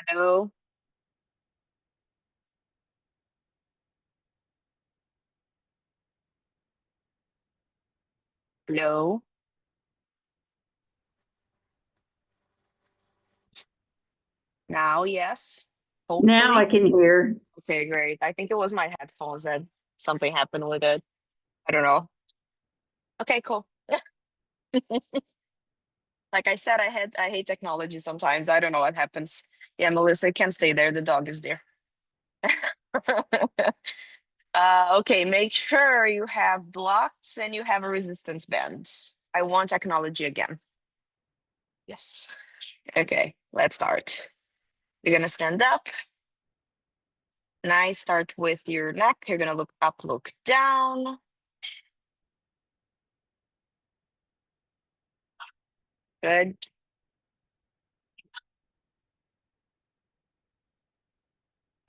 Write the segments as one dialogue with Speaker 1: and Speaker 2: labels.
Speaker 1: Hello, hello. Now, yes.
Speaker 2: Now I
Speaker 1: Hopefully.
Speaker 2: can hear.
Speaker 1: Okay, great. I think it was my headphones that something happened with it. I don't know. Okay, cool. Like I said, I hate technology sometimes. I don't know what happens. Yeah, Melissa can't stay there. The dog is there. Okay, make sure you have blocks and you have a resistance band. I want technology again. Yes. Okay, let's start. You're gonna stand up. Nice. Start with your neck. You're gonna look up, look down. Good.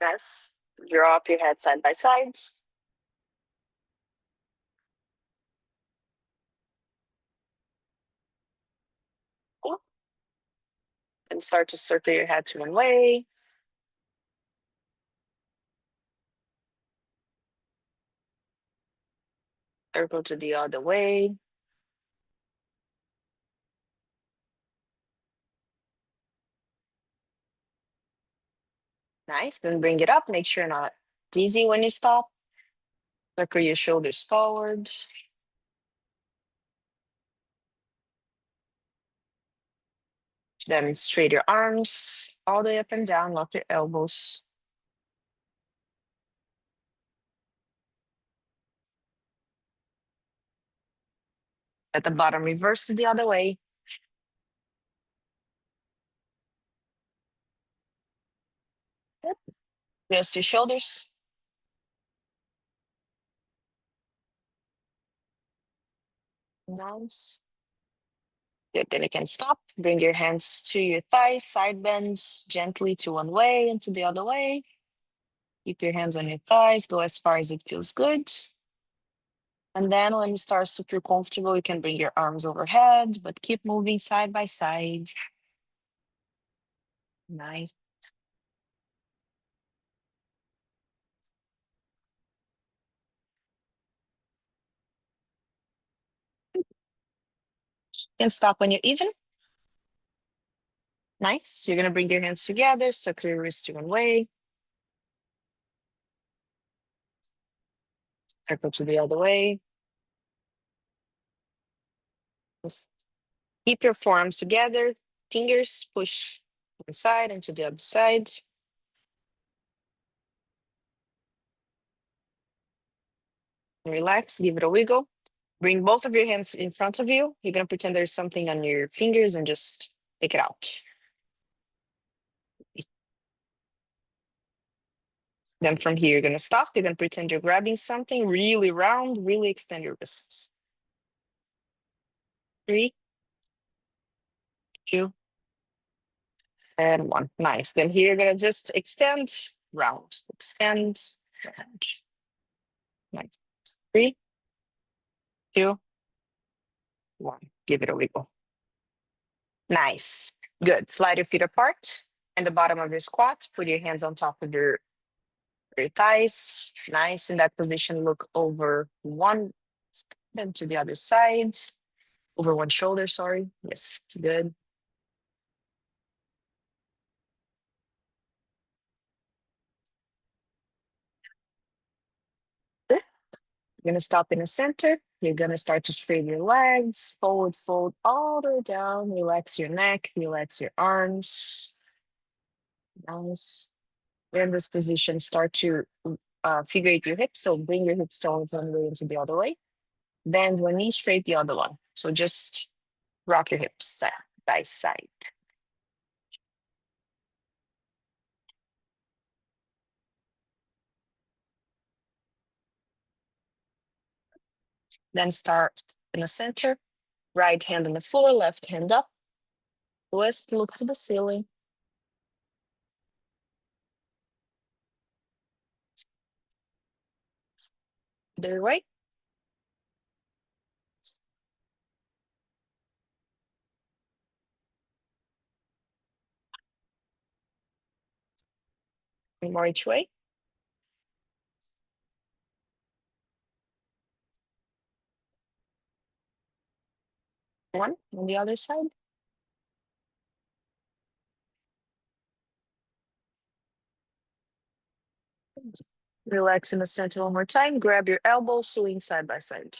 Speaker 1: Yes. Drop your head side by side. Cool. And start to circle your head to one way. Circle to the other way. Nice. Then bring it up. Make sure you're not dizzy when you stop. Circle your shoulders forward. Then straight your arms all the way up and down. Lock your elbows. At the bottom, reverse to the other way. Yep. Just your shoulders. Nice. Good. Then you can stop. Bring your hands to your thighs, side bend gently to one way and to the other way. Keep your hands on your thighs, go as far as it feels good. And then when it starts to feel comfortable, you can bring your arms overhead, but keep moving side by side. Nice. You can stop when you're even. Nice. You're gonna bring your hands together, circle your wrist to one way, circle to the other way. Just keep your forearms together, fingers push one side and to the other side. Relax, give it a wiggle. Bring both of your hands in front of you. You're gonna pretend there's something on your fingers and just take it out. Then from here, you're gonna stop. You're gonna pretend you're grabbing something really round, really extend your wrists. 3, 2, and 1. Nice. Then here, you're gonna just extend, round, extend, round. Nice. 3, 2, 1. Give it a wiggle. Nice. Good. Slide your feet apart and the bottom of your squat. Put your hands on top of your thighs. Nice. In that position, look over one, then to the other side. Over one shoulder, sorry. Yes, good. You're gonna stop in the center. You're gonna start to straighten your legs, forward fold all the way down. Relax your neck, relax your arms. Nice. In this position, start to figure eight your hips. So bring your hips towards one way into the other way. Bend one knee, straight the other one. So just rock your hips side by side. Then start in the center. Right hand on the floor, left hand up. Twist, look to the ceiling. Other way. One more each way. One on the other side. Relax in the center one more time. Grab your elbows, swing side by side.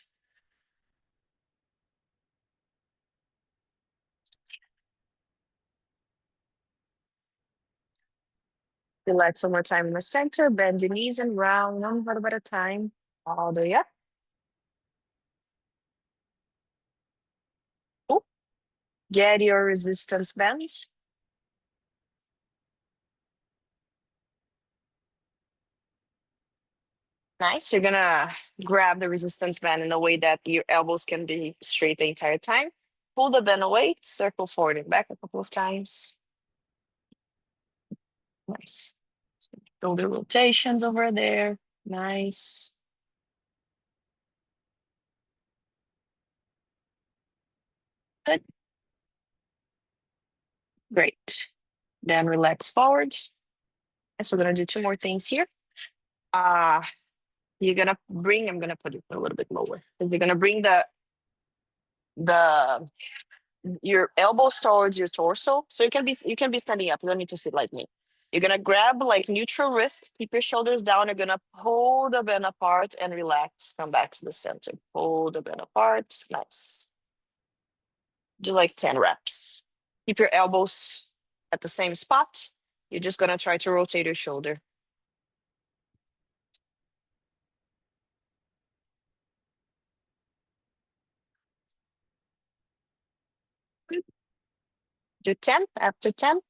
Speaker 1: Relax one more time in the center. Bend your knees and round one vertebra at a time. All the way up. Cool. Get your resistance band. Nice. You're gonna grab the resistance band in a way that your elbows can be straight the entire time. Pull the band away, circle forward and back a couple of times. Nice. Shoulder rotations over there. Nice. Good. Great. Then relax forward. So we're gonna do two more things here. Uh you're gonna bring, I'm gonna put it a little bit lower. You're gonna bring the your elbows towards your torso. So you can be standing up. You don't need to sit like me. You're gonna grab like neutral wrist, keep your shoulders down. You're gonna pull the band apart and relax. Come back to the center. Pull the band apart. Nice. Do like 10 reps. Keep your elbows at the same spot. You're just gonna try to rotate your shoulder. Do 10. After 10,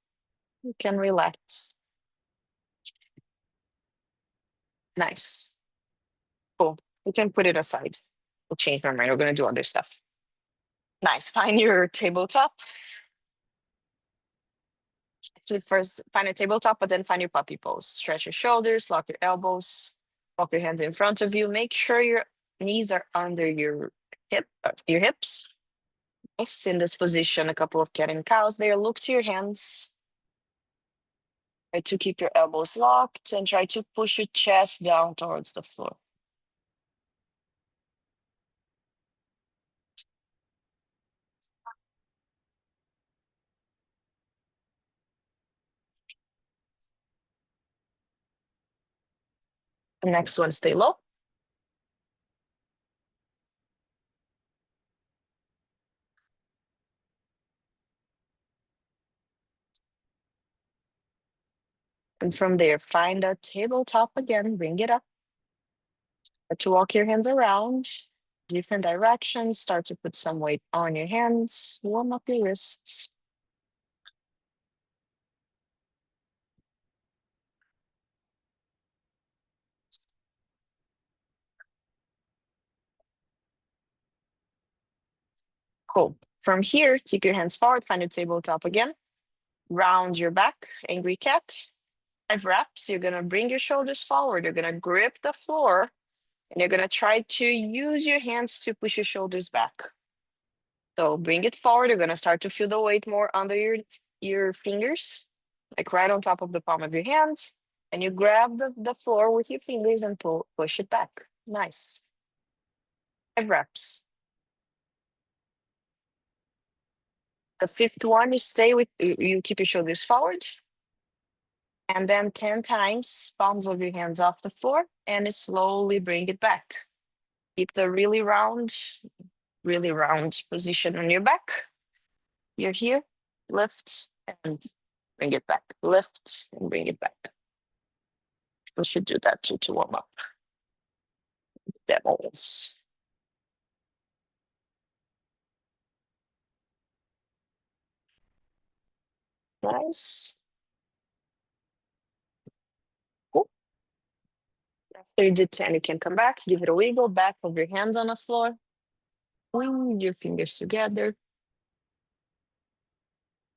Speaker 1: you can relax. Nice. Cool. You can put it aside. We'll change my mind. We're gonna do other stuff. Nice. Find your tabletop. Actually, first find a tabletop, but then find your puppy pose. Stretch your shoulders, lock your elbows, walk your hands in front of you. Make sure your knees are under your your hips. Nice. In this position, a couple of cat and cows there. Look to your hands. Try to keep your elbows locked and try to push your chest down towards the floor. The next one, stay low. And from there, find a tabletop again, bring it up. Start to walk your hands around, different directions. Start to put some weight on your hands, warm up your wrists. Cool. From here, keep your hands forward, find your tabletop again. Round your back, angry cat. 5 reps. You're gonna bring your shoulders forward. You're gonna grip the floor, and you're gonna try to use your hands to push your shoulders back. So bring it forward. You're gonna start to feel the weight more under your fingers, like right on top of the palm of your hand. And you grab the floor with your fingers and push it back. Nice. 5 reps. The 5th one, you stay with, you keep your shoulders forward. And then 10 times, palms of your hands off the floor and slowly bring it back. Keep the really round position on your back. You're here, lift and bring it back. Lift and bring it back. We should do that too to warm up. Demos. Nice. Cool. After you did 10, you can come back, give it a wiggle, back of your hands on the floor. Squeeze your fingers together.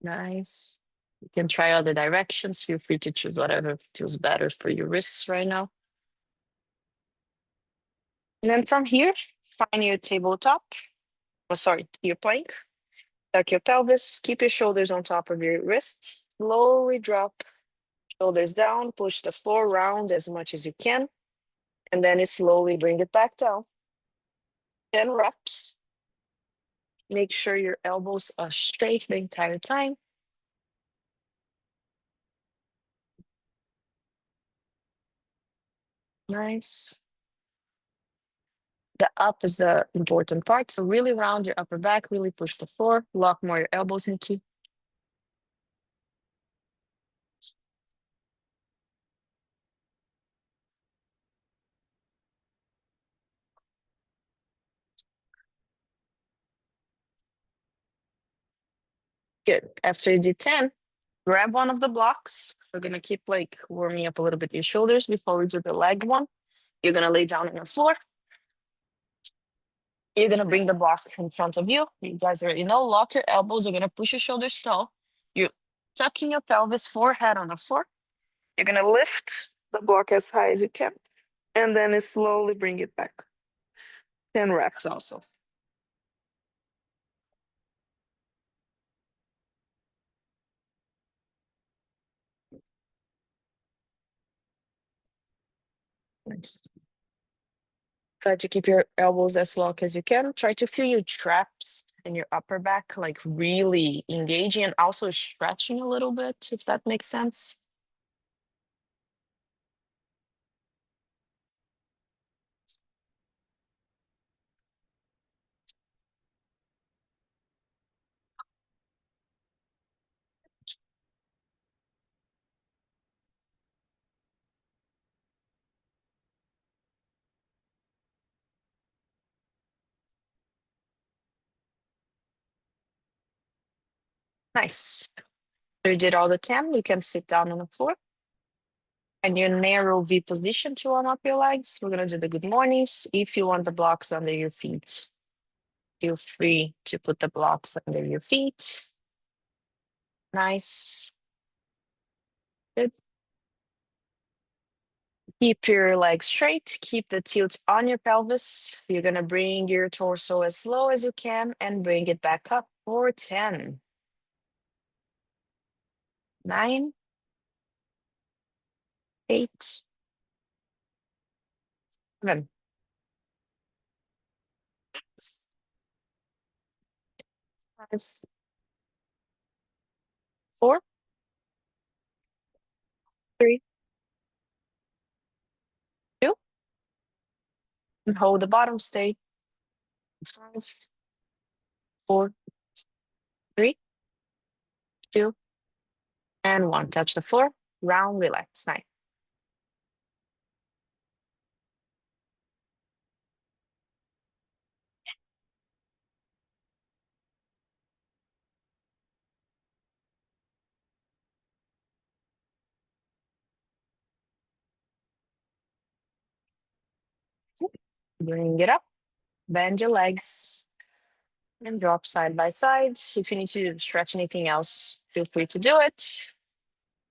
Speaker 1: Nice. You can try other directions. Feel free to choose whatever feels better for your wrists right now. And then from here, find your tabletop. Oh, sorry, your plank. Tuck your pelvis. Keep your shoulders on top of your wrists. Slowly drop Shoulders down, push the floor round as much as you can, and then you slowly bring it back down. 10 reps. Make sure your elbows are straight the entire time. Nice. The up is the important part. So really round your upper back, really push the floor, lock more your elbows, Nikki. Good. After you did 10, grab one of the blocks. We're gonna keep like warming up a little bit your shoulders before we do the leg one. You're gonna lay down on the floor. You're gonna bring the block in front of you. You guys already know, lock your elbows. You're gonna push your shoulders tall. You're tucking your pelvis, forehead on the floor. You're gonna lift the block as high as you can, and then you slowly bring it back. 10 reps also. Nice. Try to keep your elbows as locked as you can. Try to feel your traps and your upper back like really engaging and also stretching a little bit, if that makes sense. Nice. So you did all the 10. You can sit down on the floor. And your narrow V position to warm up your legs. We're gonna do the good mornings. If you want the blocks under your feet, feel free to put the blocks under your feet. Nice. Good. Keep your legs straight. Keep the tilt on your pelvis. You're gonna bring your torso as low as you can and bring it back up for 10. 9, 8, 7, 6, 5, 4, 3, 2, and hold the bottom. Stay. 5, 4, 3, 2, and 1. Touch the floor. Round, relax. Nice. Bring it up. Bend your legs and drop side by side. If you need to stretch anything else, feel free to do it.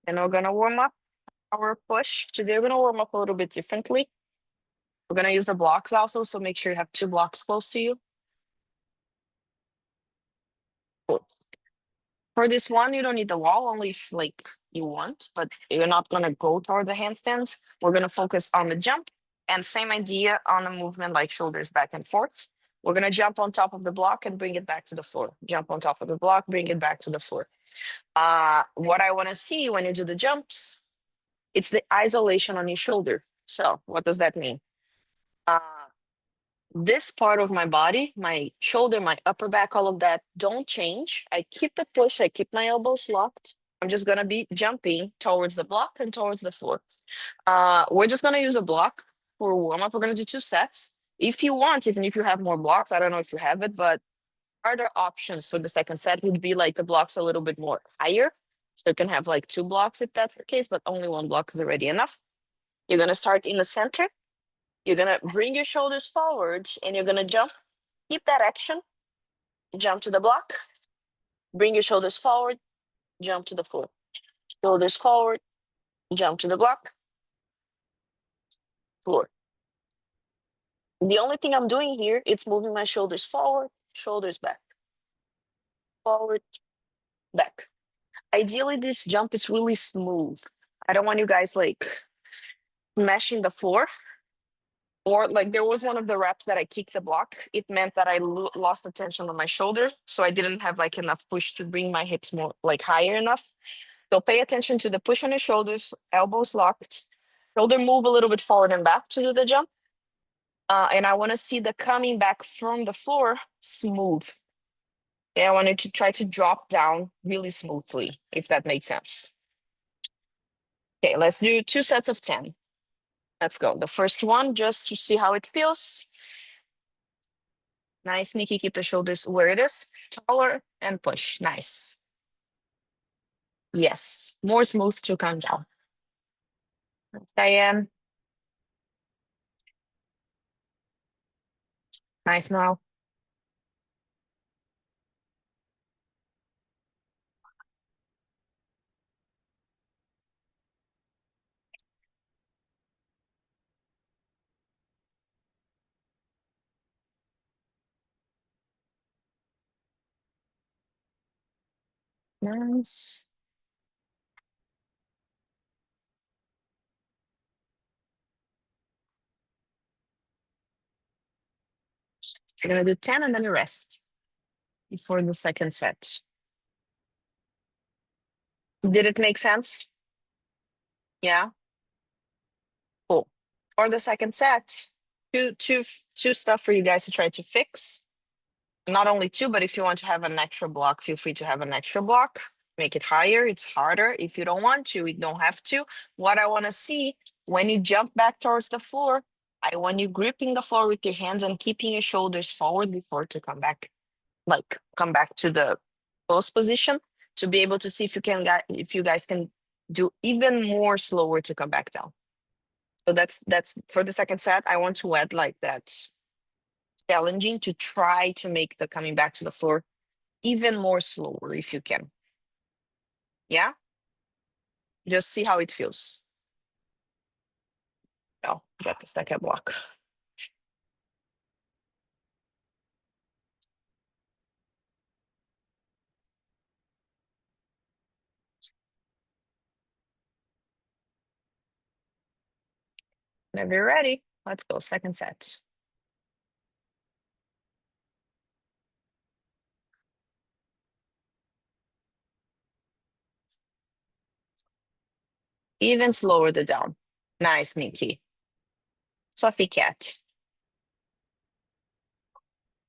Speaker 1: And we're gonna warm up our push. Today we're gonna warm up a little bit differently. We're gonna use the blocks also, so make sure you have 2 blocks close to you. Cool. For this one, you don't need the wall, only if like you want, but you're not gonna go towards the handstand. We're gonna focus on the jump and same idea on the movement, like shoulders back and forth. We're gonna jump on top of the block and bring it back to the floor. Jump on top of the block, bring it back to the floor. What I wanna see when you do the jumps, it's the isolation on your shoulder. So what does that mean? Uh, this part of my body, my shoulder, my upper back, all of that don't change. I keep the push, I keep my elbows locked. I'm just gonna be jumping towards the block and towards the floor. We're just gonna use a block for warm up. We're gonna do 2 sets. If you want, even if you have more blocks, I don't know if you have it, but other options for the second set would be like the blocks a little bit more higher. So you can have like 2 blocks if that's the case, but only 1 block is already enough. You're gonna start in the center. You're gonna bring your shoulders forward and you're gonna jump. Keep that action. Jump to the block. Bring your shoulders forward. Jump to the floor. Shoulders forward. Jump to the block. Floor. The only thing I'm doing here is moving my shoulders forward, shoulders back. Forward, back. Ideally, this jump is really smooth. I don't want you guys like smashing the floor. Or like there was one of the reps that I kicked the block. It meant that I lost the tension on my shoulder. So I didn't have like enough push to bring my hips more like higher enough. So pay attention to the push on your shoulders, elbows locked, shoulder move a little bit forward and back to do the jump. And I want to see the coming back from the floor smooth. And I wanted to try to drop down really smoothly, if that makes sense. Okay, let's do 2 sets of 10. Let's go. The first one, just to see how it feels. Nice, Nikki, keep the shoulders where it is. Taller and push. Nice. Yes, more smooth to come down. Diane. Nice now. Nice. You're gonna do 10 and then you rest before the second set. Did it make sense? Yeah. Cool. For the second set, two stuff for you guys to try to fix. Not only two, but if you want to have an extra block, feel free to have an extra block. Make it higher. It's harder. If you don't want to, you don't have to. What I want to see when you jump back towards the floor, I want you gripping the floor with your hands and keeping your shoulders forward before to come back, like come back to the close position to be able to see if if you guys can do even more slower to come back down. So that's for the second set. I want to add like that challenging to try to make the coming back to the floor even more slower if you can. Yeah, just see how it feels. Oh, got the second block. Whenever you're ready, let's go second set. Even slower the down. Nice, Nikki. Fluffy cat.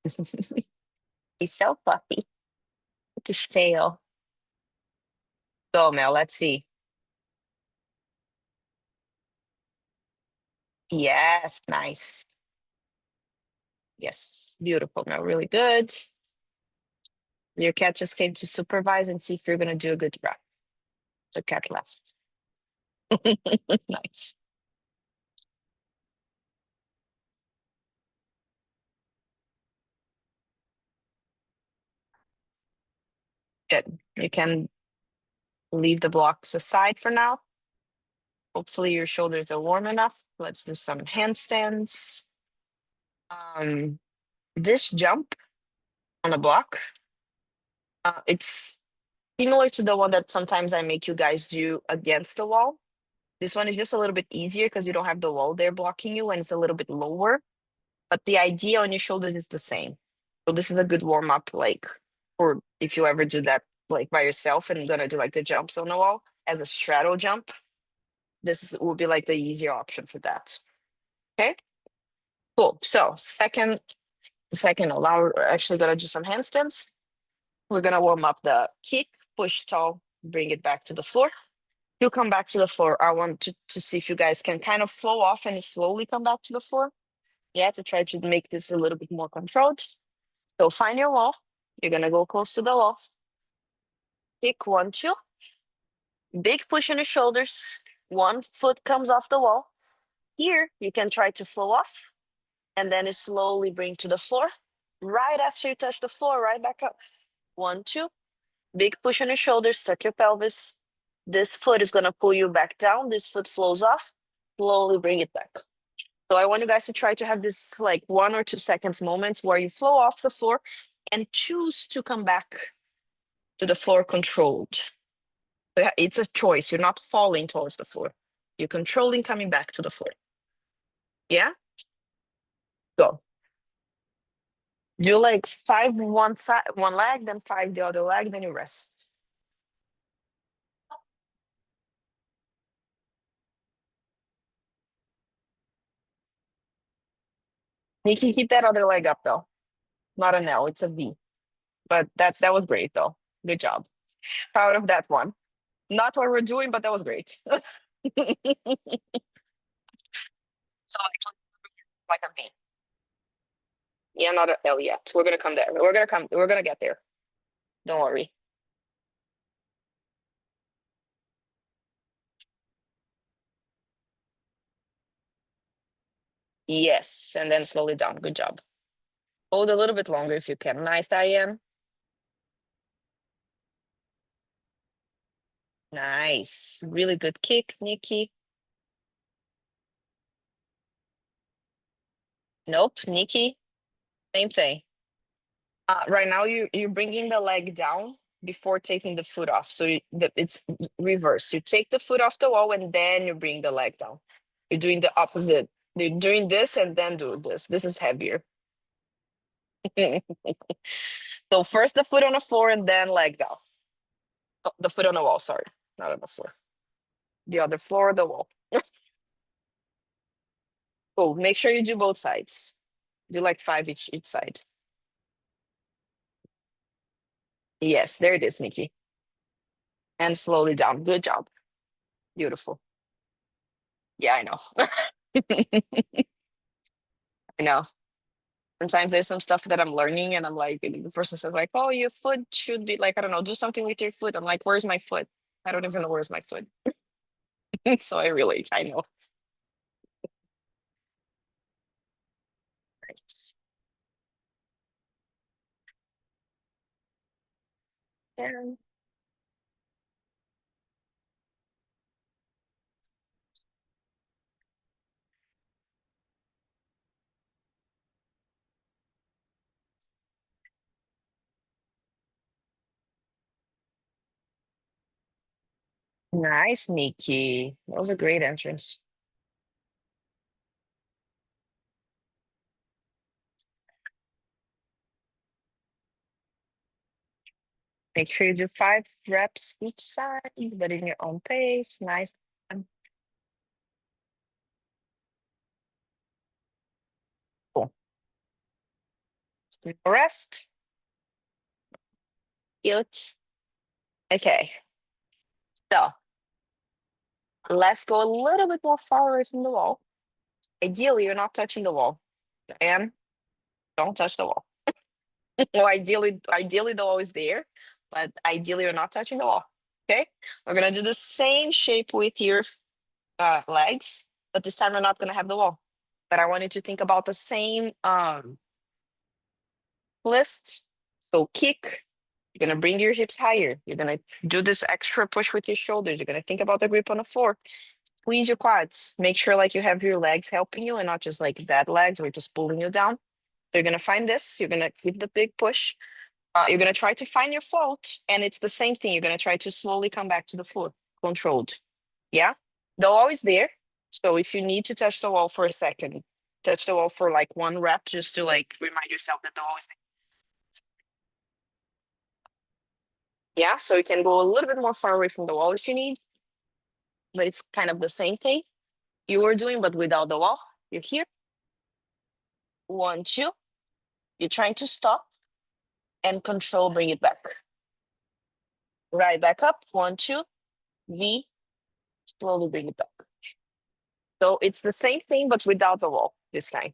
Speaker 1: He's so fluffy. Look at his tail. Go, Mel. Let's see. Yes, nice. Yes, beautiful. Mel, really good. Your cat just came to supervise and see if you're gonna do a good job. The cat left. Nice. Good. You can leave the blocks aside for now. Hopefully your shoulders are warm enough. Let's do some handstands. This jump on a block, it's similar to the one that sometimes I make you guys do against the wall. This one is just a little bit easier because you don't have the wall there blocking you and it's a little bit lower. But the idea on your shoulders is the same. So this is a good warm up, like, for if you ever do that like by yourself and gonna do like the jumps on the wall as a straddle jump. Will be like the easier option for that. Okay, cool. So second, allow we're actually gonna do some handstands. We're gonna warm up the kick, push tall, bring it back to the floor. You come back to the floor. I want to see if you guys can kind of flow off and slowly come back to the floor. Yeah, to try to make this a little bit more controlled. So find your wall. You're gonna go close to the wall. Kick 1, 2. Big push on your shoulders. One foot comes off the wall. Here, you can try to flow off and then you slowly bring to the floor. Right after you touch the floor, right back up. 1, 2. Big push on your shoulders, tuck your pelvis. This foot is gonna pull you back down. This foot flows off. Slowly bring it back. So I want you guys to try to have this like 1 or 2 seconds moments where you flow off the floor and choose to come back to the floor controlled. Yeah, it's a choice. You're not falling towards the floor. You're controlling coming back to the floor. Yeah? Go. Do like five one side, one leg, then five the other leg, then you rest. You can keep that other leg up though. Not an L, it's a V. But that was great though. Good job. Proud of that one. Not what we're doing, but that was great. So actually, like a V. Yeah, not an L yet. We're gonna come there. We're gonna come. We're gonna get there. Don't worry. Yes, and then slowly down. Good job. Hold a little bit longer if you can. Nice, Diane. Nice. Really good kick, Nikki. Nope, Nikki. Same thing. Right now, you're bringing the leg down before taking the foot off. So it's reverse. You take the foot off the wall and then you bring the leg down. You're doing the opposite. You're doing this and then do this. This is heavier. So first the foot on the floor and then leg down. Oh, the foot on the wall, sorry. Not on the floor. The other floor, the wall. Oh, make sure you do both sides. Do like five each side. Yes, there it is, Nikki. And slowly down. Good job. Beautiful. Yeah, I know. I know. Sometimes there's some stuff that I'm learning and I'm like, the person says like, oh, your foot should be like, I don't know, do something with your foot. I'm like, where's my foot? I don't even know where's my foot. So I relate. I know. Nice. And nice, Nikki. That was a great entrance. Make sure you do 5 reps each side, but in your own pace. Nice. Cool. Rest. Cute. Okay. So let's go a little bit more far away from the wall. Ideally, you're not touching the wall. And don't touch the wall. Or ideally the wall is there, but ideally you're not touching the wall. Okay. We're gonna do the same shape with your legs, but this time we're not gonna have the wall. But I want you to think about the same list. So kick. You're gonna bring your hips higher. You're gonna do this extra push with your shoulders. You're gonna think about the grip on the floor. Squeeze your quads. Make sure like you have your legs helping you and not just like bad legs or just pulling you down. So you're gonna find this. You're gonna give the big push. You're gonna try to find your float, and it's the same thing. You're gonna try to slowly come back to the floor, controlled. Yeah, the wall is there. So if you need to touch the wall for a second, touch the wall for like 1 rep, just to like remind yourself that the wall is there. Yeah, so you can go a little bit more far away from the wall if you need, but it's kind of the same thing you were doing, but without the wall. You're here. 1, 2. You're trying to stop and control, bring it back. Right back up. 1, 2. V. Slowly bring it back. So it's the same thing, but without the wall this time.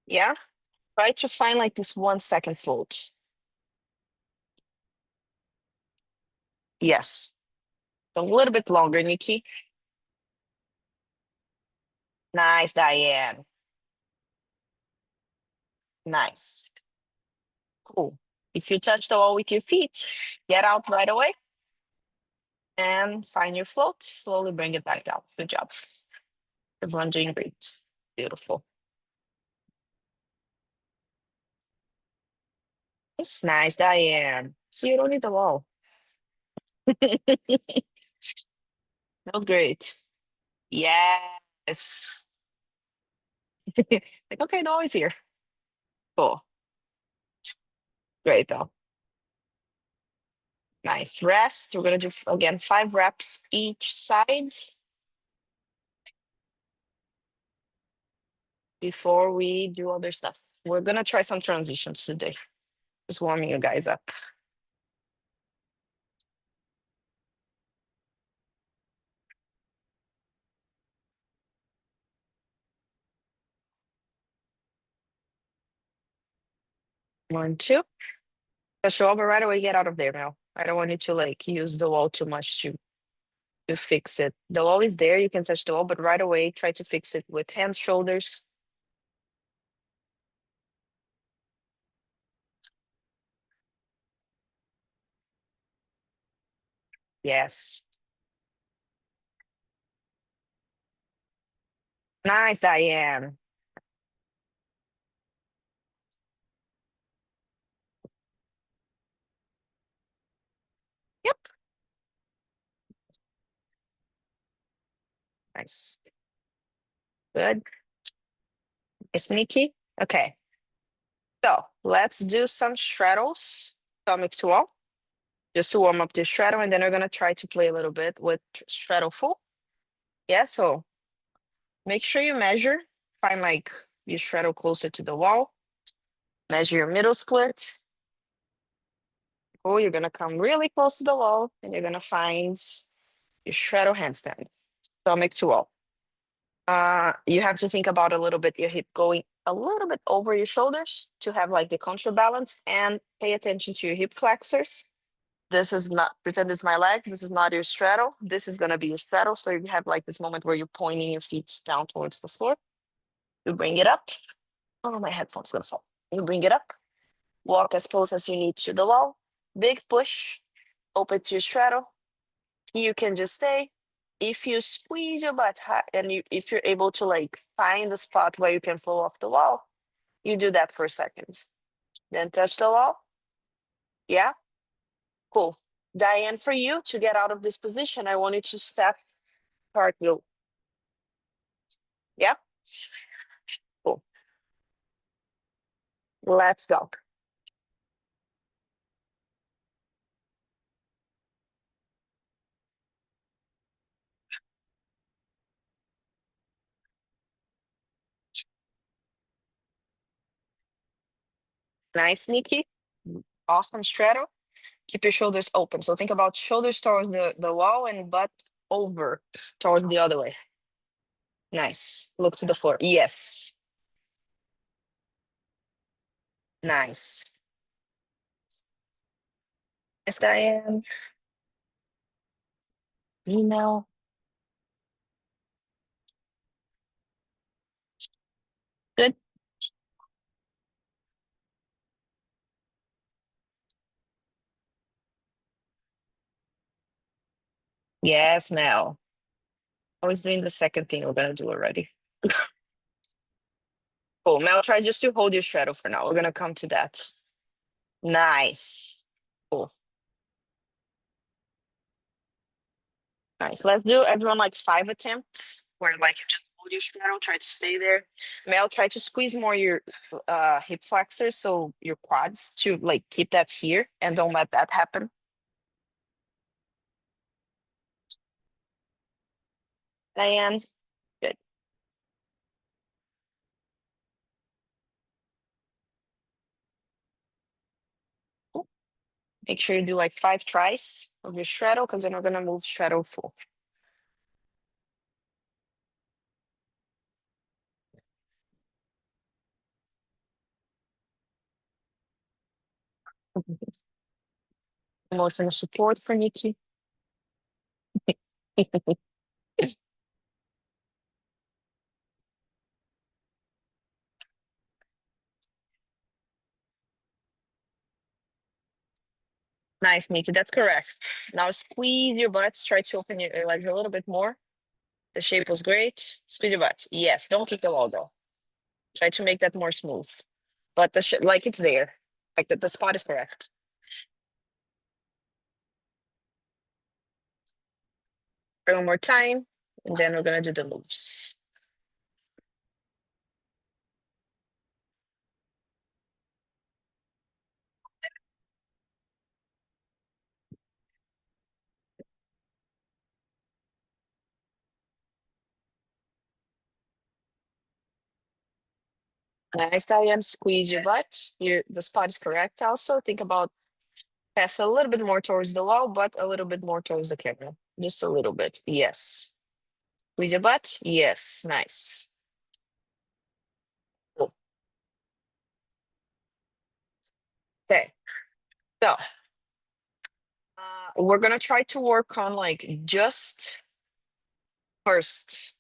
Speaker 1: Yeah. Try to find like this 1 second float. Yes. A little bit longer, Nikki. Nice, Diane. Nice. Cool. If you touch the wall with your feet, get out right away and find your float. Slowly bring it back down. Good job. Everyone doing great. Beautiful. It's nice, Diane. So you don't need the wall. Oh, great. Yes. Like, okay, the wall is here. Cool. Great, though. Nice. Rest. We're gonna do again 5 reps each side before we do other stuff. We're gonna try some transitions today. Just warming you guys up. 1, 2. Touch the wall, but right away get out of there now. I don't want you to like use the wall too much to fix it. The wall is there, you can touch the wall, but right away try to fix it with hands, shoulders. Yes. Nice, Diane. Yep. Nice. Good. Sneaky. Okay. So let's do some straddles, stomach to wall, just to warm up the straddle, and then we're gonna try to play a little bit with straddle full. Yeah, so make sure you measure, find like your straddle closer to the wall, measure your middle split. Oh, you're gonna come really close to the wall, and you're gonna find your straddle handstand, stomach to wall. You have to think about a little bit your hip going a little bit over your shoulders to have like the counterbalance, and pay attention to your hip flexors. This is not, pretend this is my leg. This is not your straddle. This is gonna be your straddle. So you have like this moment where you're pointing your feet down towards the floor. You bring it up. Oh, my headphone's gonna fall. You bring it up. Walk as close as you need to the wall. Big push. Open to your straddle. You can just stay. If you squeeze your butt high, and if you're able to like find the spot where you can flow off the wall, you do that for a second. Then touch the wall. Yeah, cool. Diane, for you to get out of this position, I want you to step cartwheel. Yeah, cool. Let's go. Nice, Nikki. Awesome straddle. Keep your shoulders open. So think about shoulders towards the wall and butt over towards the other way. Nice. Look to the floor. Yes. Nice. Yes, Diane. Email. Good. Yes, Mel. I was doing the second thing we're gonna do already. Cool. Mel, try just to hold your straddle for now. We're gonna come to that. Nice. Cool. Nice. Let's do everyone like 5 attempts where like you just hold your straddle, try to stay there. Mel, try to squeeze more your hip flexors, so your quads to like keep that here and don't let that happen. Diane, good. Cool. Make sure you do like 5 tries of your straddle, because then we're gonna move straddle full. Emotional support for Nikki. Nice, Nikki. That's correct. Now squeeze your butts. Try to open your legs a little bit more. The shape was great. Squeeze your butt. Yes. Don't kick the wall though. Try to make that more smooth. But like it's there. Like the spot is correct. One more time, and then we're gonna do the moves. Nice, Diane. Squeeze your butt. The spot is correct. Also, think about pass a little bit more towards the wall, but a little bit more towards the camera. Just a little bit. Yes. Squeeze your butt. Yes. Nice. Cool. Okay. So we're gonna try to work on like just first.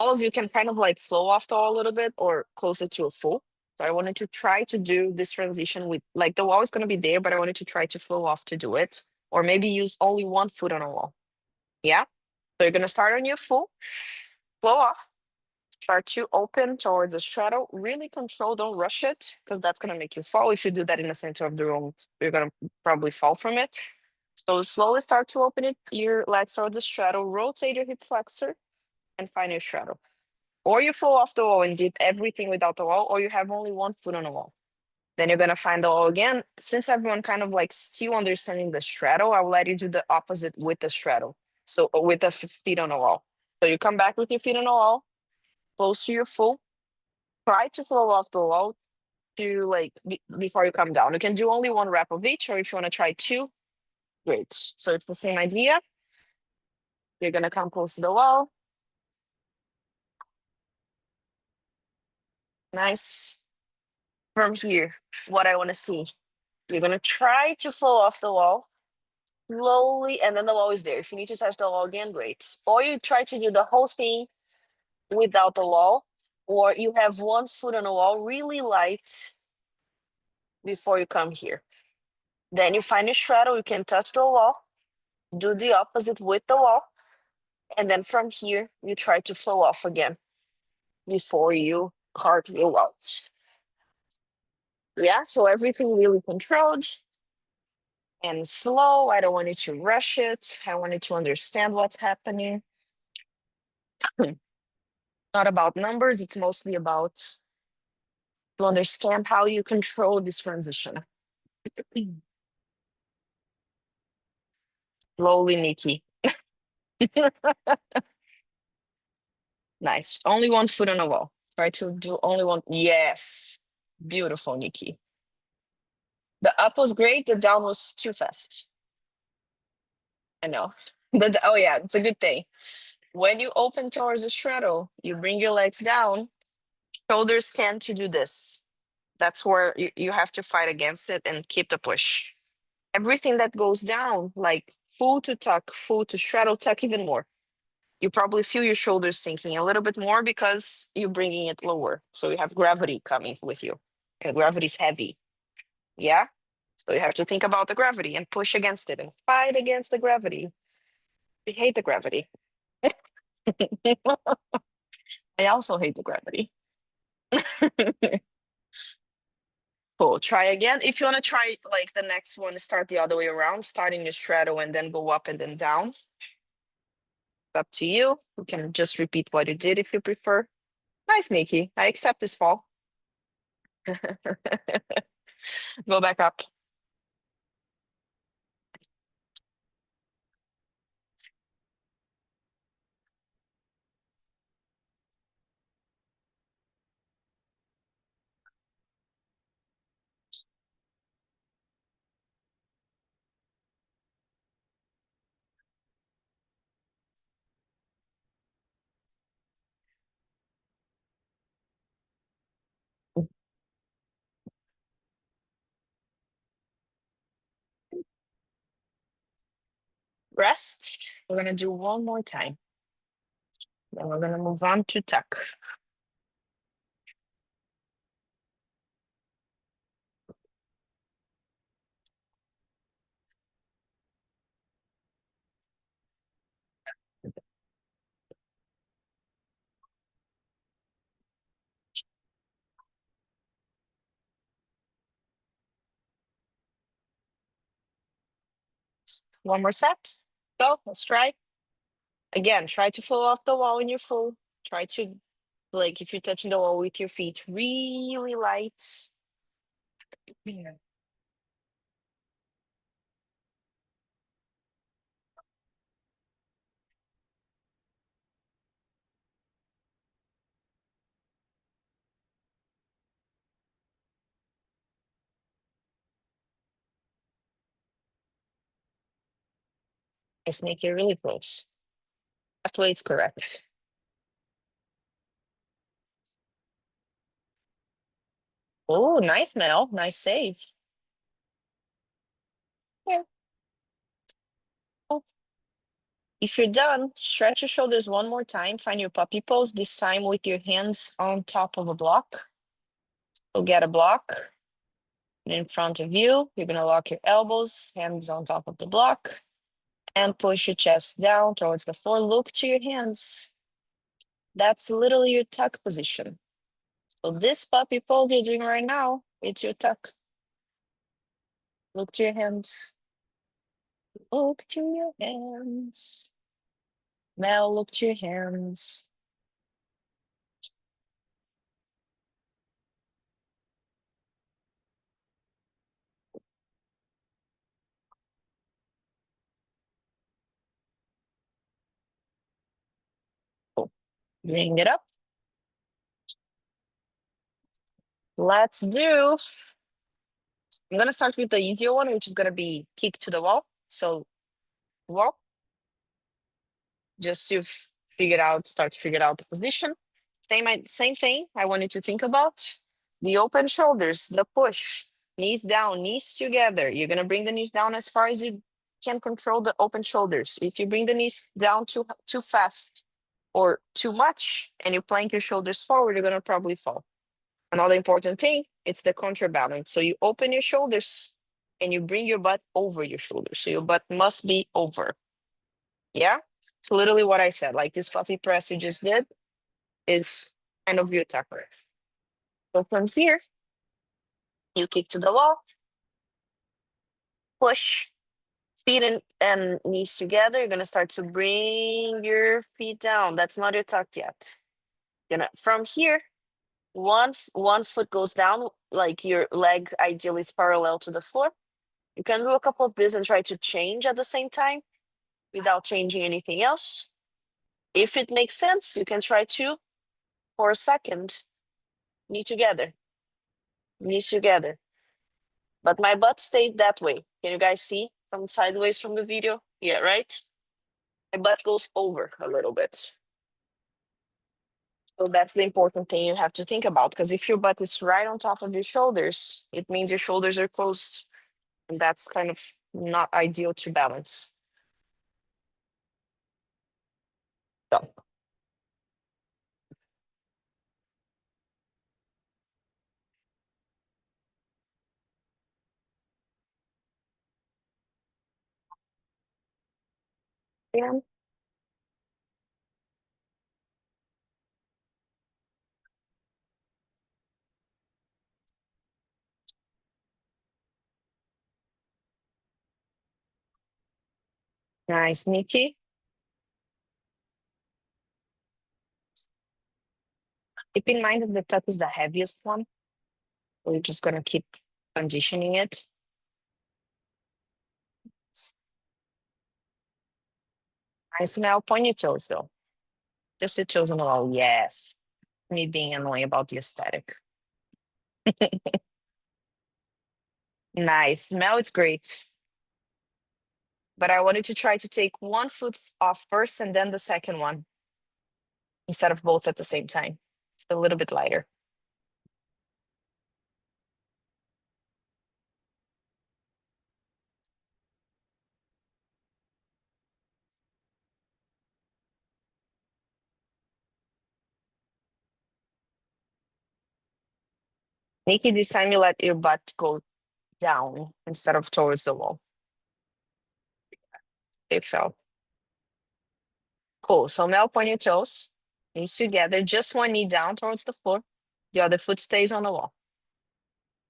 Speaker 1: All of you can kind of like flow off the wall a little bit or closer to a full. So I wanted to try to do this transition with like the wall is gonna be there, but I wanted to try to flow off to do it, or maybe use only one foot on a wall. Yeah. So you're gonna start on your full, flow off, start to open towards the straddle. Really control, don't rush it, because that's gonna make you fall. If you do that in the center of the room, you're gonna probably fall from it. So slowly start to open it, your legs towards the straddle, rotate your hip flexor, and find your straddle. Or you flow off the wall and did everything without the wall, or you have only one foot on the wall. Then you're gonna find the wall again. Since everyone kind of like still understanding the straddle, I will let you do the opposite with the straddle. So with the feet on the wall. So you come back with your feet on the wall, close to your full. Try to flow off the wall to like before you come down. You can do only one rep of each, or if you want to try two, great. So it's the same idea. You're gonna come close to the wall. Nice. From here, what I want to see. You're gonna try to flow off the wall slowly, and then the wall is there. If you need to touch the wall again, great. Or you try to do the whole thing without the wall, or you have one foot on the wall, really light before you come here. Then you find a straddle, you can touch the wall, do the opposite with the wall, and then from here, you try to flow off again before you cartwheel out. Yeah, so everything really controlled and slow. I don't want you to rush it. I want you to understand what's happening. Not about numbers, it's mostly about to understand how you control this transition. Slowly, Nikki. Nice. Only one foot on the wall. Try to do only one. Yes. Beautiful, Nikki. The up was great, the down was too fast. I know. But oh yeah, it's a good thing. When you open towards the straddle, you bring your legs down, shoulders tend to do this. That's where you have to fight against it and keep the push. Everything that goes down, like full to tuck, full to straddle, tuck even more. You probably feel your shoulders sinking a little bit more because you're bringing it lower. So you have gravity coming with you, and gravity is heavy. Yeah. So you have to think about the gravity and push against it and fight against the gravity. We hate the gravity. I also hate the gravity. Cool. Try again. If you want to try like the next one, start the other way around, starting your straddle and then go up and then down. Up to you. You can just repeat what you did if you prefer. Nice, Nikki. I accept this fall. Go back up. Rest. We're gonna do one more time. Then we're gonna move on to tuck. One more set. Go. Let's try. Again, try to flow off the wall when you're full. Try to, like, if you're touching the wall with your feet, really light. Yeah. Just make it really close. That way it's correct. Oh, nice, Mel. Nice save. Yeah. Oh. If you're done, stretch your shoulders one more time. Find your puppy pose, this time with your hands on top of a block. So get a block in front of you. You're going to lock your elbows, hands on top of the block, and push your chest down towards the floor. Look to your hands. That's literally your tuck position. So this puppy pose you're doing right now, it's your tuck. Look to your hands. Look to your hands. Now look to your hands. Cool. Bring it up. Let's do. I'm gonna start with the easier one, which is gonna be kick to the wall. So wall, just to start to figure out the position. Same thing. I want you to think about the open shoulders, the push, knees down, knees together. You're gonna bring the knees down as far as you can control the open shoulders. If you bring the knees down too fast or too much, and you plank your shoulders forward, you're gonna probably fall. Another important thing, it's the counterbalance. So you open your shoulders and you bring your butt over your shoulders. So your butt must be over. Yeah? It's literally what I said. Like this puppy press you just did is kind of your tucker. So from here, you kick to the wall, push, feet and knees together. You're gonna start to bring your feet down. That's not your tuck yet. From here, one foot goes down, like your leg ideally is parallel to the floor. You can do a couple of this and try to change at the same time without changing anything else. If it makes sense, you can try to, for a second, knees together. But my butt stayed that way. Can you guys see from sideways from the video? Yeah, right? My butt goes over a little bit. So that's the important thing you have to think about. Because if your butt is right on top of your shoulders, it means your shoulders are closed. And that's kind of not ideal to balance. So, yeah. Nice, Nikki. Keep in mind that the tuck is the heaviest one. We're just gonna keep conditioning it. I smell pointy toes though. Just your toes on the wall. Yes. Me being annoying about the aesthetic. Nice. Smell it's great. But I wanted to try to take one foot off first and then the second one instead of both at the same time. It's a little bit lighter. Nikki, this time you let your butt go down instead of towards the wall. It fell. Cool. So Mel, point your toes, knees together, just one knee down towards the floor. The other foot stays on the wall.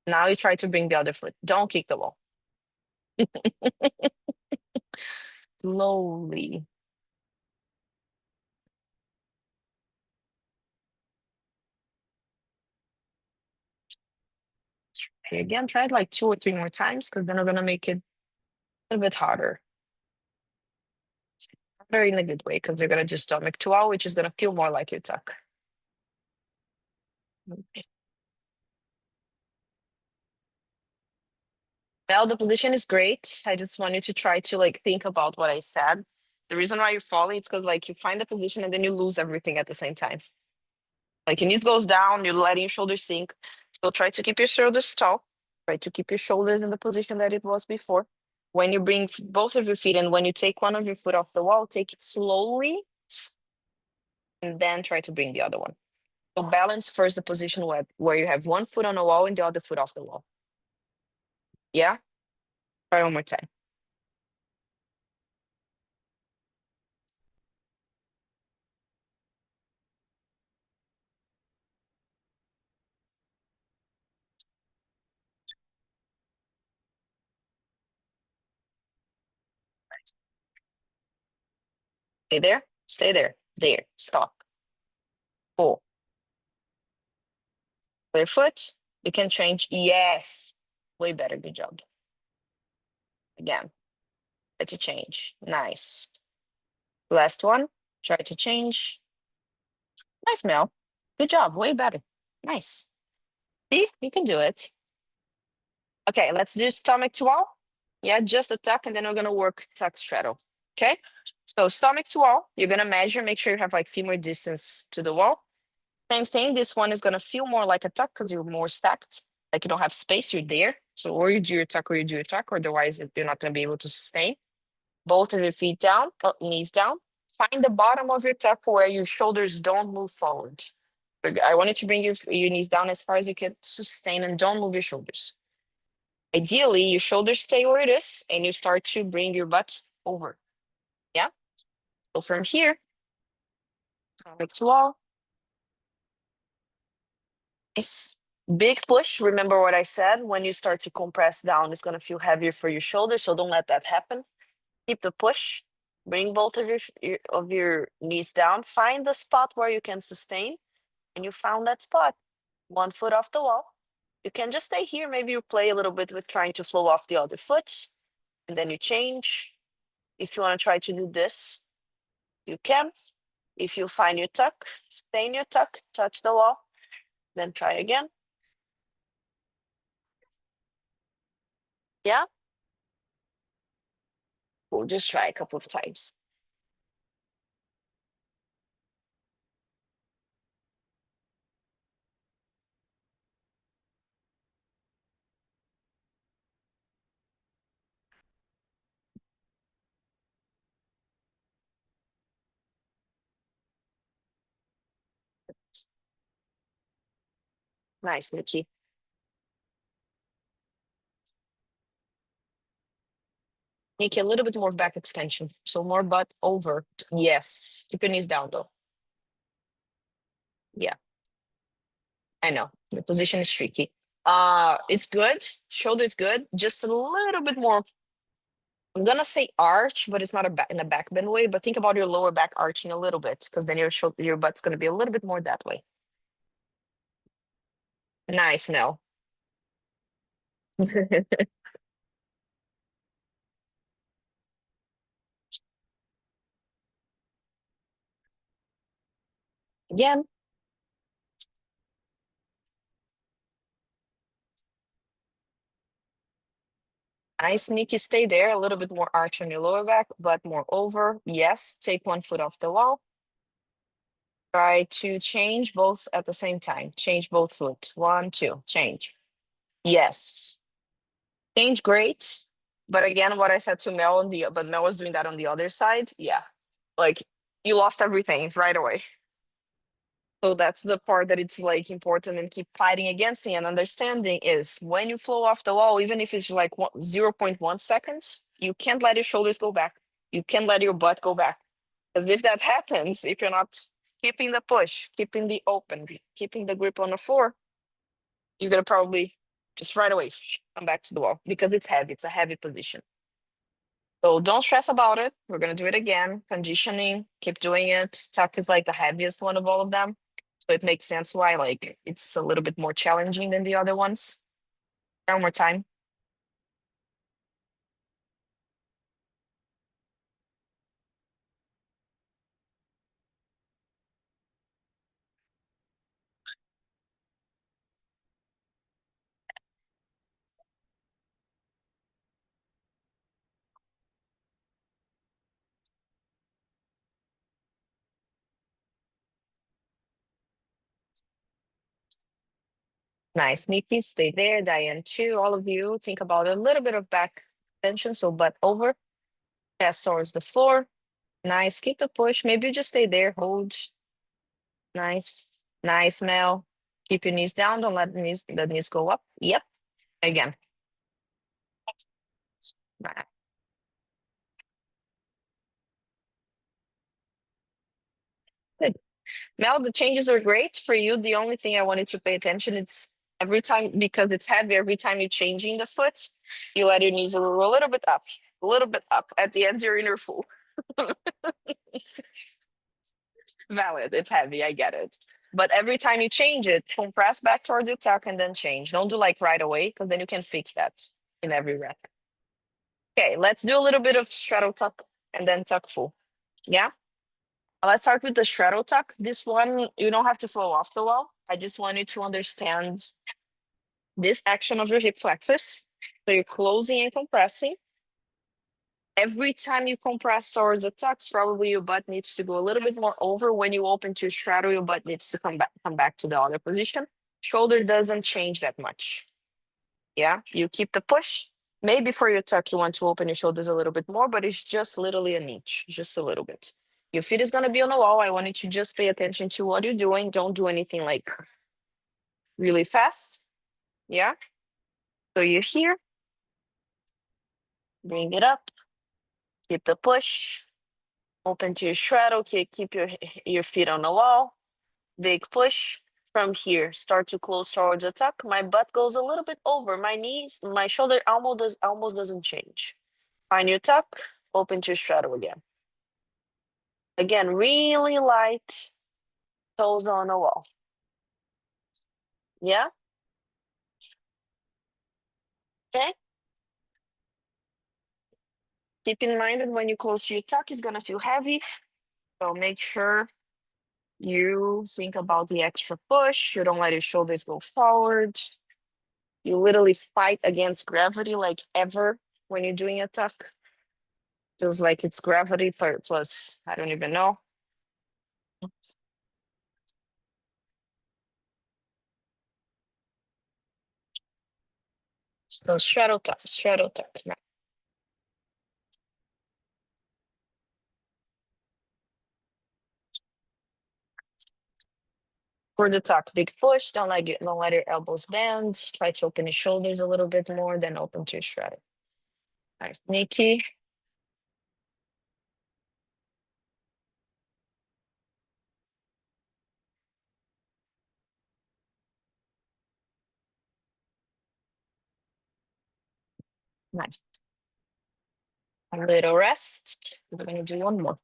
Speaker 1: Now you try to bring the other foot. Don't kick the wall. Slowly. Okay, again, try it like 2 or 3 more times because then we're gonna make it a little bit harder. Harder in a good way because you're gonna do stomach to out, which is gonna feel more like your tuck. Okay. Now the position is great. I just want you to try to like think about what I said. The reason why you're falling is because like you find the position and then you lose everything at the same time. Like your knees goes down, you're letting your shoulders sink. So try to keep your shoulders tall. Try to keep your shoulders in the position that it was before. When you bring both of your feet and when you take one of your foot off the wall, take it slowly and then try to bring the other one. So balance first the position where you have one foot on the wall and the other foot off the wall. Yeah? Try one more time. Stay there. Stay there. There. Stop. Pull. Clear foot. You can change. Yes. Way better. Good job. Again. Try to change. Nice. Last one. Try to change. Nice, Mel. Good job. Way better. Nice. See, you can do it. Okay, let's do stomach to wall. Yeah, just a tuck, and then we're gonna work tuck straddle. Okay. So stomach to wall. You're gonna measure. Make sure you have like femur distance to the wall. Same thing. This one is gonna feel more like a tuck because you're more stacked. Like you don't have space. You're there. So or you do your tuck or you do your tuck. Or otherwise, you're not gonna be able to sustain. Both of your feet down, knees down. Find the bottom of your tuck where your shoulders don't move forward. I want you to bring your knees down as far as you can sustain and don't move your shoulders. Ideally, your shoulders stay where it is and you start to bring your butt over. Yeah. So from here, stomach to wall. Nice. Big push. Remember what I said? When you start to compress down, it's going to feel heavier for your shoulders. So don't let that happen. Keep the push. Bring both of your knees down. Find the spot where you can sustain. And you found that spot. One foot off the wall. You can just stay here. Maybe you play a little bit with trying to flow off the other foot. And then you change. If you want to try to do this, you can. If you find your tuck, stay in your tuck, touch the wall, then try again. Yeah? We'll just try a couple of times. Nice, Nikki. Nikki, a little bit more back extension. So more butt over. Yes. Keep your knees down though. Yeah, I know. The position is tricky. It's good. Shoulder's good. Just a little bit more. I'm gonna say arch, but it's not in a back bend way. But think about your lower back arching a little bit, because then your butt's gonna be a little bit more that way. Nice, Mel. Again, nice, Nikki. Stay there. A little bit more arch on your lower back, but more over. Yes. Take one foot off the wall. Try to change both at the same time. Change both foot. 1, 2. Change. Yes. Change great. But again, what I said to Mel but Mel was doing that on the other side. Yeah. Like you lost everything right away. So that's the part that it's like important and keep fighting against it and understanding is when you flow off the wall, even if it's like 0.1 seconds, you can't let your shoulders go back. You can't let your butt go back. Because if that happens, if you're not keeping the push, keeping the open, keeping the grip on the floor, you're gonna probably just right away come back to the wall because it's heavy. It's a heavy position. So don't stress about it. We're gonna do it again. Conditioning, keep doing it. Tuck is like the heaviest one of all of them. So it makes sense why like it's a little bit more challenging than the other ones. One more time. Nice. Nikki, stay there. Diane, too. All of you, think about a little bit of back tension. So butt over, chest towards the floor. Nice. Keep the push. Maybe you just stay there. Hold. Nice. Nice, Mel. Keep your knees down. Don't let the knees go up. Yep. Again. Right. Good. Mel, the changes are great for you. The only thing I wanted to pay attention, it's every time, because it's heavy, every time you're changing the foot, you let your knees roll a little bit up, a little bit up. At the end, you're in your full. Valid. It's heavy. I get it. But every time you change it, compress back towards the tuck and then change. Don't do like right away, because then you can fix that in every rep. Okay, let's do a little bit of straddle tuck and then tuck full. Yeah. Let's start with the straddle tuck. This one, you don't have to flow off the wall. I just want you to understand this action of your hip flexors. So you're closing and compressing. Every time you compress towards the tuck, probably your butt needs to go a little bit more over. When you open to straddle, your butt needs to come back to the other position. Shoulder doesn't change that much. Yeah, you keep the push. Maybe for your tuck, you want to open your shoulders a little bit more, but it's just literally an inch, just a little bit. Your feet is gonna be on the wall. I want you to just pay attention to what you're doing. Don't do anything like really fast. Yeah. So you're here, bring it up, keep the push, open to your straddle, keep your feet on the wall, big push. From here, start to close towards the tuck. My butt goes a little bit over. My knees, my shoulder almost doesn't change. Find your tuck, open to straddle again. Again, really light, toes on the wall. Yeah? Okay. Keep in mind that when you close to your tuck, it's gonna feel heavy. So make sure you think about the extra push. You don't let your shoulders go forward. You literally fight against gravity like ever when you're doing a tuck. Feels like it's gravity plus, I don't even know. So straddle tuck, straddle tuck. Now, for the tuck, big push. Don't let your elbows bend. Try to open your shoulders a little bit more, then open to your straddle. Nice, Nikki. Nice. A little rest. We're gonna do one more.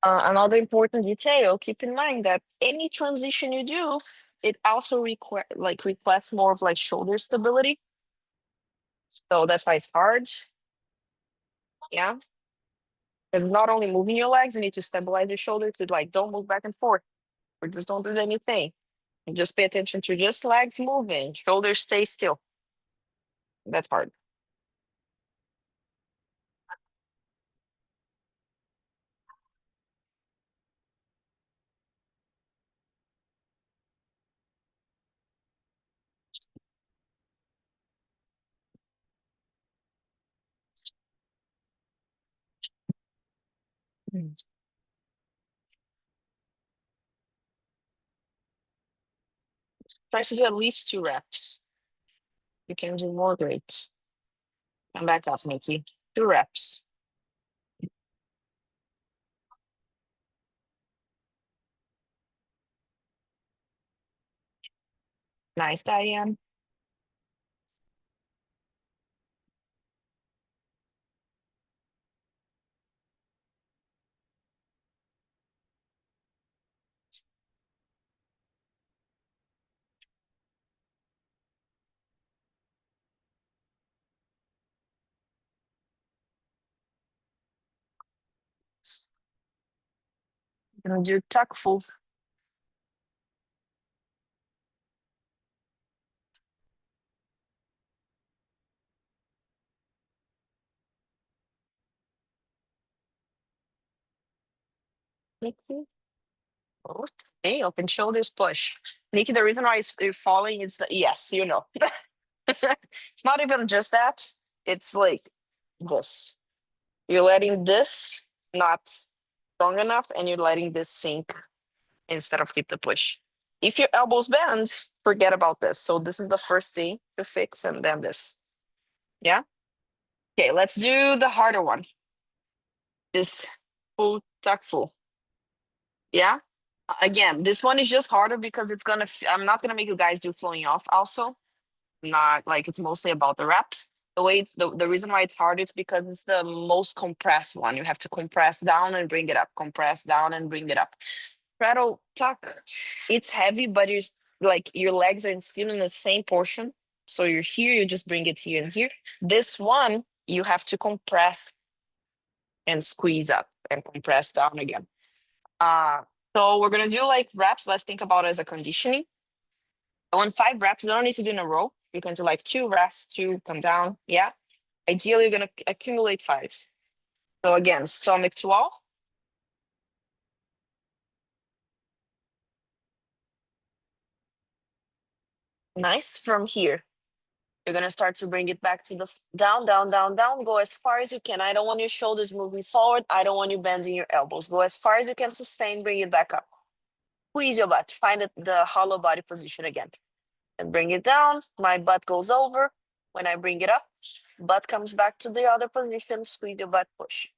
Speaker 1: Another important detail, keep in mind that any transition you do, it also requests more of like shoulder stability. So that's why it's hard. Yeah. Because not only moving your legs, you need to stabilize your shoulder to like don't move back and forth or just don't do anything. And just pay attention to just legs moving, shoulders stay still. That's hard. Mm. Try to do at least 2 reps. You can do more, great. Come back up, Nikki. 2 reps. Nice, Diane. Gonna do tuck full. Nikki. Both. Hey, open shoulders, push. Nikki, the reason why you're falling is the yes, you know. It's not even just that. It's like this. You're letting this not strong enough and you're letting this sink instead of keep the push. If your elbows bend, forget about this. So this is the first thing to fix and then this. Yeah? Okay, let's do the harder one. This full tuck full. Yeah? Again, this one is just harder because it's gonna, I'm not gonna make you guys do flowing off also. Not like it's mostly about the reps. The way it's the reason why it's hard is because it's the most compressed one. You have to compress down and bring it up, compress down and bring it up. Straddle tuck, it's heavy, but you're like your legs are still in the same portion. So you're here, you just bring it here and here. This one, you have to compress and squeeze up and compress down again. Uh, so we're gonna do like reps. Let's think about it as a conditioning. On 5 reps, you don't need to do in a row. You can do like 2 rests, 2, come down. Yeah. Ideally, you're gonna accumulate 5. So again, stomach to wall. Nice. From here, you're gonna start to bring it back to the down, down, down, down. Go as far as you can. I don't want your shoulders moving forward. I don't want you bending your elbows. Go as far as you can sustain. Bring it back up. Squeeze your butt. Find the hollow body position again. And bring it down. My butt goes over. When I bring it up, butt comes back to the other position. Squeeze your butt, push.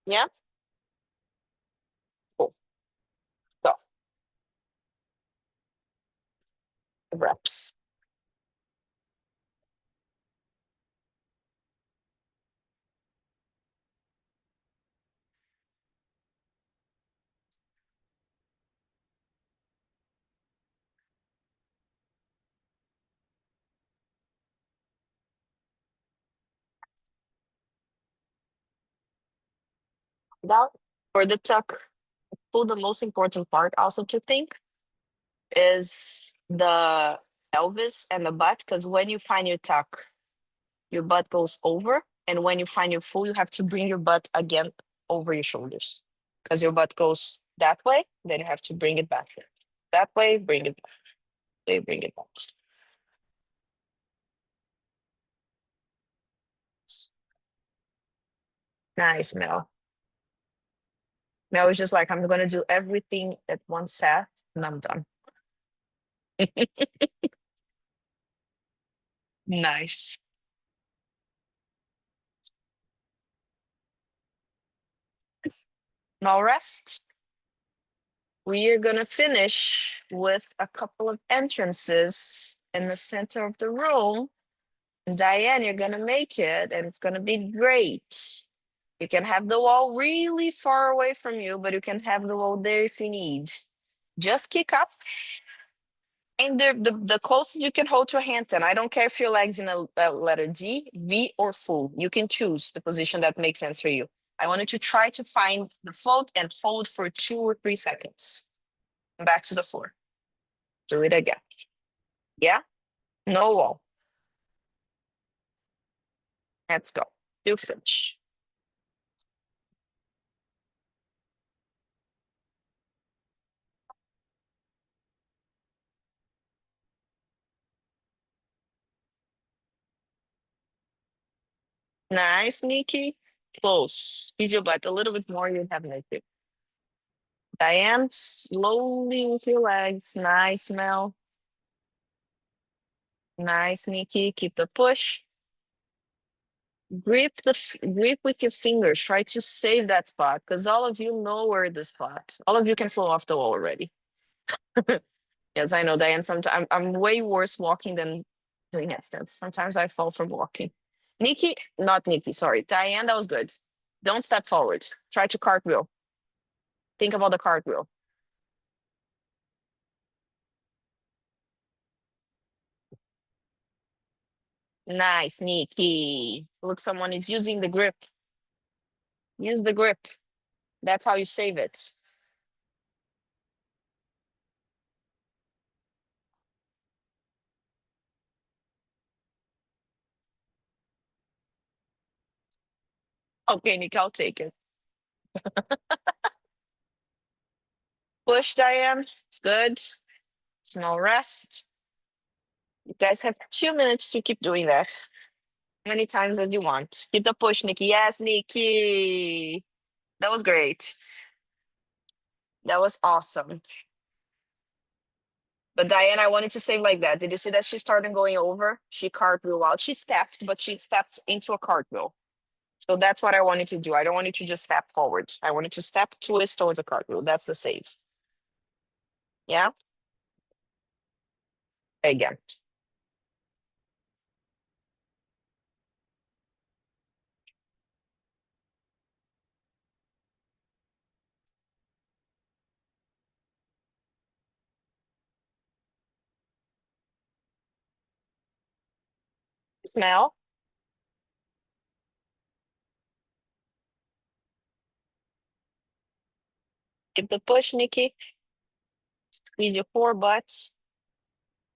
Speaker 1: Yeah. Cool. So reps. Down. For the tuck, pull, the most important part also to think is the pelvis and the butt, because when you find your tuck, your butt goes over. And when you find your full, you have to bring your butt again over your shoulders. Because your butt goes that way, then you have to bring it back. That way, bring it back. They bring it back. Nice, Mel. Mel is just like, I'm gonna do everything at one set and I'm done. Nice. Now rest. We are gonna finish with a couple of entrances in the center of the room. Diane, you're gonna make it and it's gonna be great. You can have the wall really far away from you, but you can have the wall there if you need. Just kick up. And the closest you can hold to a handstand. I don't care if your leg's in a letter D, V, or full. You can choose the position that makes sense for you. I wanted to try to find the float and hold for 2 or 3 seconds. Back to the floor. Do it again. Yeah? No wall. Let's go. You finish. Nice, Nikki. Close. Squeeze your butt a little bit more. You have Nikki. Diane, slowly with your legs. Nice, Mel. Nice, Nikki. Keep the push. Grip with your fingers. Try to save that spot because all of you know where the spot. All of you can flow off the wall already. Yes, I know, Diane. Sometimes I'm way worse walking than doing handstands. Sometimes I fall from walking. Nikki, not Nikki, sorry. Diane, that was good. Don't step forward. Try to cartwheel. Think about the cartwheel. Nice, Nikki. Look, someone is using the grip. Use the grip. That's how you save it. Okay, Nick, I'll take it. Push, Diane. It's good. Small rest. You guys have 2 minutes to keep doing that. Many times as you want. Keep the push, Nikki. Yes, Nikki. That was great. That was awesome. But Diane, I wanted to say like that. Did you see that she started going over? She cartwheel out. She stepped, but she stepped into a cartwheel. So that's what I wanted to do. I don't want you to just step forward. I wanted to step twist towards a cartwheel. That's the save. Yeah. Again. Smell. Give the push, Nikki. Squeeze your core butt.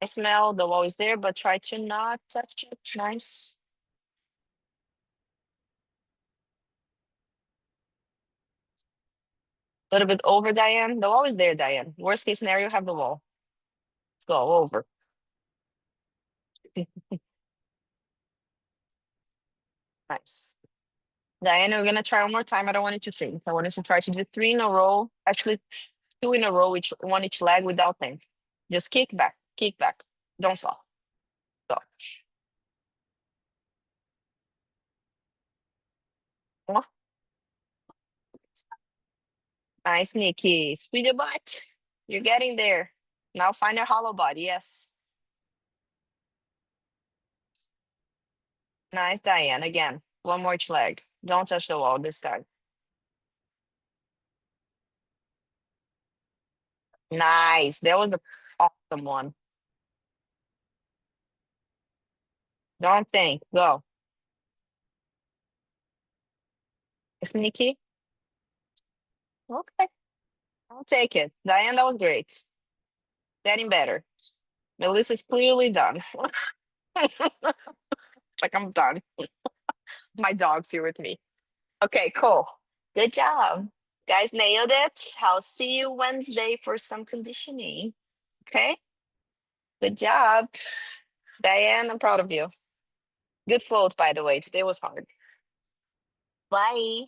Speaker 1: I smell the wall is there, but try to not touch it. Nice. A little bit over, Diane. The wall is there, Diane. Worst case scenario, have the wall. Let's go over. Nice. Diane, we're gonna try one more time. I don't want you to think. I wanted to try to do three in a row. Actually, two in a row, each one each leg without think. Just kick back, kick back. Don't stop. Go. Oh, nice, Nikki. Squeeze your butt. You're getting there. Now find a hollow body. Yes. Nice, Diane. Again, one more each leg. Don't touch the wall this time. Nice. That was the awesome one. Don't think. Go. Sneaky. Okay. I'll take it. Diane, that was great. Getting better. Melissa's clearly done. Like I'm done. My dog's here with me. Okay, cool. Good job. Guys nailed it. I'll see you Wednesday for some conditioning. Okay? Good job. Diane, I'm proud of you. Good floats, by the way. Today was hard. Bye.